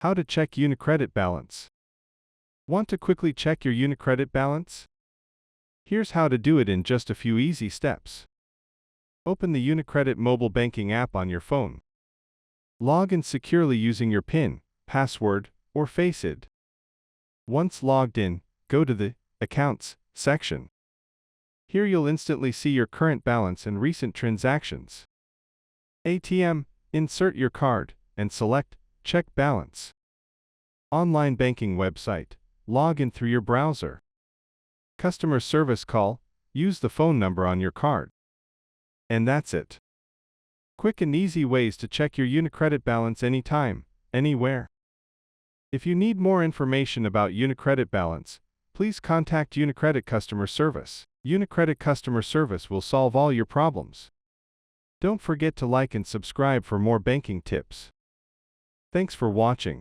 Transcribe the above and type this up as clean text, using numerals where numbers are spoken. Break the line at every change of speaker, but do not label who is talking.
How to check UniCredit balance. Want to quickly check your UniCredit balance? Here's how to do it in just a few easy steps. Open the UniCredit Mobile Banking app on your phone. Log in securely using your PIN, password, or Face ID. Once logged in, go to the Accounts section. Here you'll instantly see your current balance and recent transactions. ATM, insert your card, and select Check Balance. Online banking website, log in through your browser. Customer service call, use the phone number on your card. And that's it. Quick and easy ways to check your UniCredit balance anytime, anywhere. If you need more information about UniCredit balance, please contact UniCredit Customer Service. UniCredit Customer Service will solve all your problems. Don't forget to like and subscribe for more banking tips. Thanks for watching.